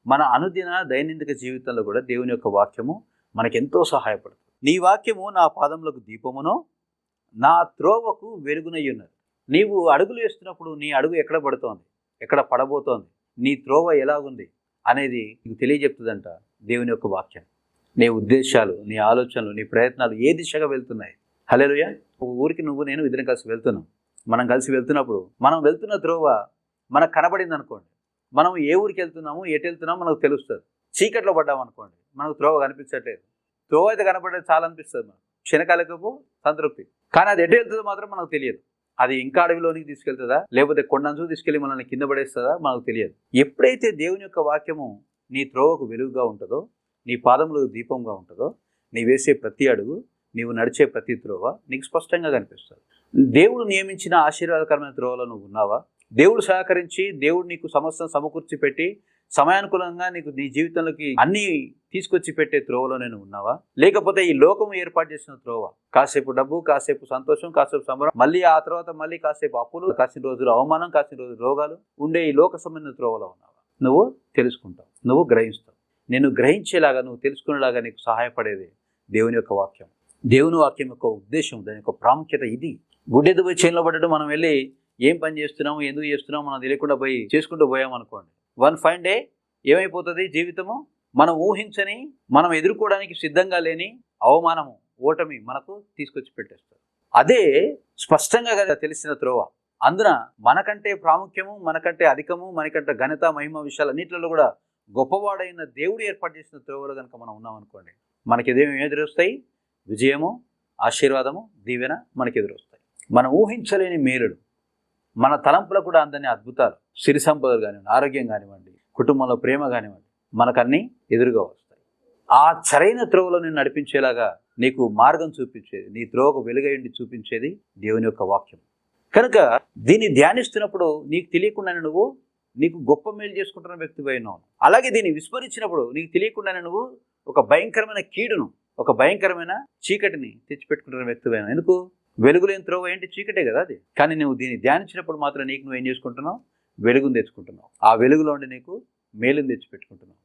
మన అనుదిన దైనందిక జీవితంలో కూడా దేవుని యొక్క వాక్యము మనకెంతో సహాయపడుతుంది. నీ వాక్యము నా పాదములకు దీపమునో నా త్రోవకు వెలుగునై ఉన్నది. నీవు అడుగులు వేస్తున్నప్పుడు నీ అడుగు ఎక్కడ పడుతోంది, ఎక్కడ పడబోతోంది, నీ త్రోవ ఎలాగుంది అనేది నీకు తెలియజెప్తుందంట దేవుని యొక్క వాక్యం. నీ ఉద్దేశాలు, నీ ఆలోచనలు, నీ ప్రయత్నాలు ఏ దిశగా వెళ్తున్నాయి. హల్లెలూయా. ఒక ఊరికి నువ్వు నేను ఇద్దరం కలిసి వెళ్తున్నాం. మనం కలిసి వెళ్తున్నప్పుడు మనం వెళ్తున్న త్రోవ మనకు కనబడింది అనుకోండి, మనం ఏ ఊరికి వెళ్తున్నాము, ఎటు వెళ్తున్నామో మనకు తెలుస్తుంది. చీకట్లో పడ్డాం అనుకోండి, మనకు త్రోవ కనిపించట్లేదు. త్రోవ అయితే కనపడేది చాలా అనిపిస్తుంది, మనకు క్షణకాలకపు సంతృప్తి. కానీ అది ఎటు వెళ్తుందో మాత్రం మనకు తెలియదు. అది ఇంకా అడవిలోనికి తీసుకెళ్తుందా, లేకపోతే కొండంచు తీసుకెళ్ళి మనల్ని కింద పడేస్తుందా మనకు తెలియదు. ఎప్పుడైతే దేవుని యొక్క వాక్యము నీ త్రోవకు వెలుగుగా ఉంటుందో, నీ పాదములకు దీపంగా ఉంటుందో, నీ వేసే ప్రతి అడుగు, నీవు నడిచే ప్రతి త్రోవ నీకు స్పష్టంగా కనిపిస్తుంది. దేవుడు నియమించిన ఆశీర్వాదకరమైన త్రోవలో నువ్వు ఉన్నావా? దేవుడు సహకరించి, దేవుడు నీకు సమస్తం సమకూర్చి పెట్టి సమయానుకూలంగా నీకు నీ జీవితంలోకి అన్నీ తీసుకొచ్చి పెట్టే త్రోవలో నేను ఉన్నావా? లేకపోతే ఈ లోకం ఏర్పాటు చేసిన త్రోవ, కాసేపు డబ్బు, కాసేపు సంతోషం, కాసేపు సంబరం, మళ్ళీ ఆ తర్వాత మళ్ళీ కాసేపు అప్పులు, కాసిన రోజులు అవమానం, కాసిన రోజులు రోగాలు ఉండే ఈ లోక సంబంధించిన త్రోవలో ఉన్నావా? నువ్వు తెలుసుకుంటావు, నువ్వు గ్రహిస్తావు. నేను గ్రహించేలాగా, నువ్వు తెలుసుకునేలాగా నీకు సహాయపడేది దేవుని యొక్క వాక్యం. దేవుని వాక్యం యొక్క ఉద్దేశం, దాని యొక్క ప్రాముఖ్యత ఇది. గుడ్డెద్దు పోయి చేనులో పడ్డట్టు మనం వెళ్ళి ఏం పని చేస్తున్నాము, ఎందుకు చేస్తున్నాము మనం తెలియకుండా పోయి చేసుకుంటూ పోయామనుకోండి, వన్ ఫైన్ డే ఏమైపోతుంది జీవితము? మనం ఊహించని, మనం ఎదుర్కోవడానికి సిద్ధంగా లేని అవమానము, ఓటమి మనకు తీసుకొచ్చి పెట్టేస్తారు. అదే స్పష్టంగా తెలిసిన త్రోవ. అందున మనకంటే ప్రాముఖ్యము, మనకంటే అధికము, మనకంటే ఘనత, మహిమ విషయాలన్నింటిలో కూడా గొప్పవాడైన దేవుడు ఏర్పాటు చేసిన త్రోవలో కనుక మనం ఉన్నాం అనుకోండి, మనకి ఏమి ఎదురొస్తాయి? విజయము, ఆశీర్వాదము, దీవెన మనకి ఎదురొస్తాయి. మనం ఊహించలేని మేలుడు, మన తలంపులకు కూడా అందని అద్భుతాలు, సిరి సంపదలు కానివ్వండి, ఆరోగ్యం కానివ్వండి, కుటుంబంలో ప్రేమ కానివ్వండి, మనకన్నీ ఎదురుగా వస్తాయి. ఆ సరైన త్రోవలో నేను నడిపించేలాగా నీకు మార్గం చూపించేది, నీ త్రోవకు వెలుగైండి చూపించేది దేవుని యొక్క వాక్యం. కనుక దీన్ని ధ్యానిస్తున్నప్పుడు నీకు తెలియకుండానే నువ్వు నీకు గొప్ప మేలు చేసుకుంటున్న వ్యక్తివి అయినావు. అలాగే దీన్ని విస్మరించినప్పుడు నీకు తెలియకుండానే నువ్వు ఒక భయంకరమైన కీడును, ఒక భయంకరమైన చీకటిని తెచ్చిపెట్టుకుంటున్న వ్యక్తివి అయినావు. ఎందుకు? వెలుగులేని త్రోవ ఏంటి? చీకటే కదా అది. కానీ నువ్వు దీన్ని ధ్యానించినప్పుడు మాత్రం నీకు నువ్వు ఏం చేసుకుంటున్నావు? వెలుగును తెచ్చుకుంటున్నావు. ఆ వెలుగులో ఉండి నీకు మేలును తెచ్చిపెట్టుకుంటున్నావు.